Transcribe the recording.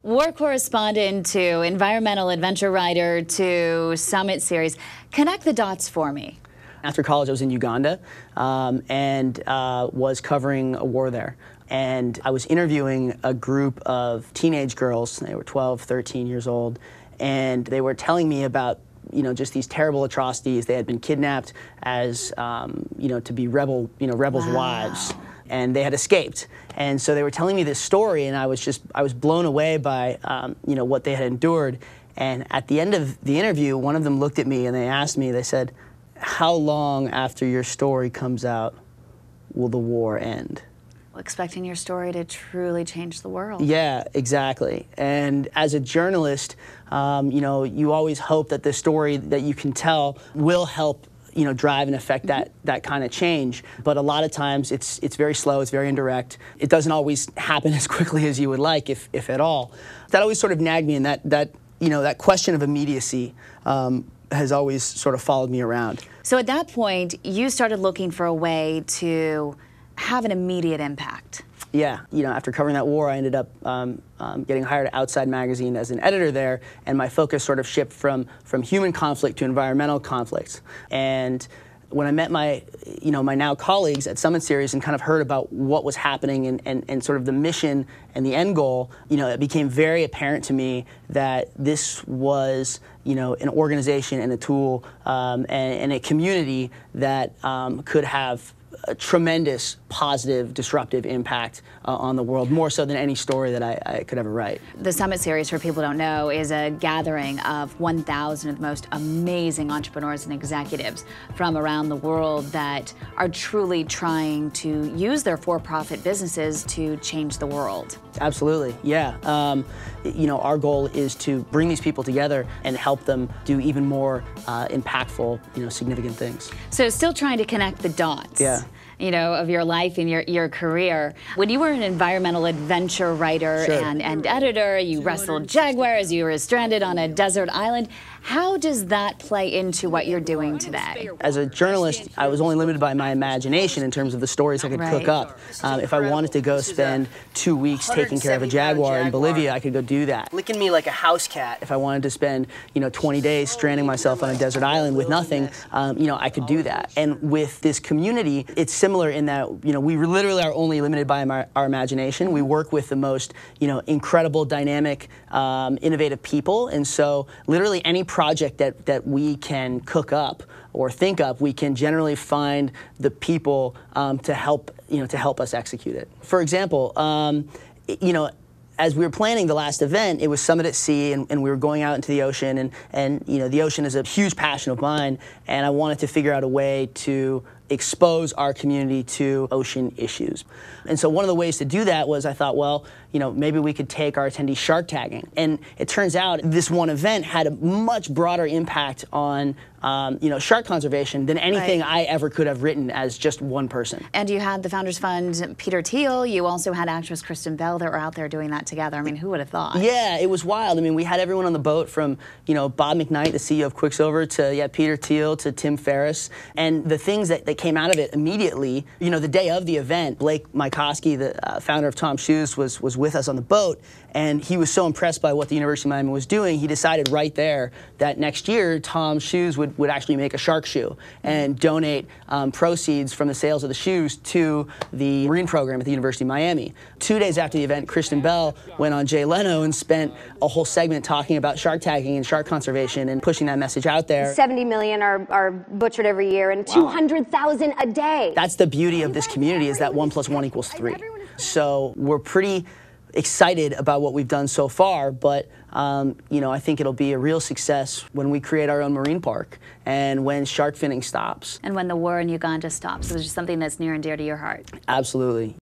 War correspondent to environmental adventure writer to Summit Series. Connect the dots for me. After college, I was in Uganda and was covering a war there. And I was interviewing a group of teenage girls. They were 12, 13 years old. And they were telling me about, just these terrible atrocities. They had been kidnapped as, to be rebels' wives. And they had escaped. And so they were telling me this story, and I was blown away by, what they had endured. And at the end of the interview, one of them looked at me and they asked me, they said, "How long after your story comes out will the war end?" Expecting your story to truly change the world. Yeah, exactly. And as a journalist, you always hope that the story that you can tell will help drive and affect that kind of change. But a lot of times it's very slow, it's very indirect. It doesn't always happen as quickly as you would like, if at all. That always sort of nagged me, and that question of immediacy has always sort of followed me around. So at that point, you started looking for a way to have an immediate impact. Yeah, after covering that war, I ended up getting hired at Outside Magazine as an editor there, and my focus sort of shifted from human conflict to environmental conflicts. And when I met my now colleagues at Summit Series and kind of heard about what was happening and sort of the mission and the end goal, it became very apparent to me that this was an organization and a tool and a community that could have a tremendous positive, disruptive impact on the world, more so than any story that I could ever write. The Summit Series, for people who don't know, is a gathering of 1,000 of the most amazing entrepreneurs and executives from around the world that are truly trying to use their for-profit businesses to change the world. Absolutely, yeah. Our goal is to bring these people together and help them do even more impactful, significant things. So still trying to connect the dots. Yeah. Of your life and your career. When you were an environmental adventure writer and editor, you wrestled Jaguars, you were stranded on a desert island. How does that play into what you're doing today? As a journalist, I was only limited by my imagination in terms of the stories I could cook up. If I wanted to go spend 2 weeks taking care of a jaguar in Bolivia, I could go do that. Licking me like a house cat. If I wanted to spend 20 days stranding myself on a desert island with nothing, I could do that. And with this community, it's similar in that we literally are only limited by our imagination. We work with the most incredible, dynamic, innovative people, and so literally any project that we can cook up or think up, we can generally find the people to help us execute it. For example, as we were planning the last event, it was Summit at Sea, and we were going out into the ocean, and the ocean is a huge passion of mine, and I wanted to figure out a way to expose our community to ocean issues. And so one of the ways to do that was I thought, well, maybe we could take our attendees shark tagging. And it turns out this one event had a much broader impact on shark conservation than anything I ever could have written as just one person. And you had the Founders Fund, Peter Thiel. You also had actress Kristen Bell that were out there doing that together. I mean, who would have thought? Yeah, it was wild. I mean, we had everyone on the boat from, Bob McKnight, the CEO of Quicksilver, to Peter Thiel, to Tim Ferriss. And the things that came out of it immediately, the day of the event, Blake Mycoskie, the founder of Tom Shoes, was with us on the boat, and he was so impressed by what the University of Miami was doing, he decided right there that next year Tom Shoes would actually make a shark shoe and donate proceeds from the sales of the shoes to the marine program at the University of Miami. 2 days after the event, Kristen Bell went on Jay Leno and spent a whole segment talking about shark tagging and shark conservation and pushing that message out there. 70 million are butchered every year, and 200,000 a day. That's the beauty of this community, is that 1 + 1 = 3. So we're pretty excited about what we've done so far, but I think it'll be a real success when we create our own marine park and when shark finning stops. And when the war in Uganda stops. So it's just something that's near and dear to your heart. Absolutely.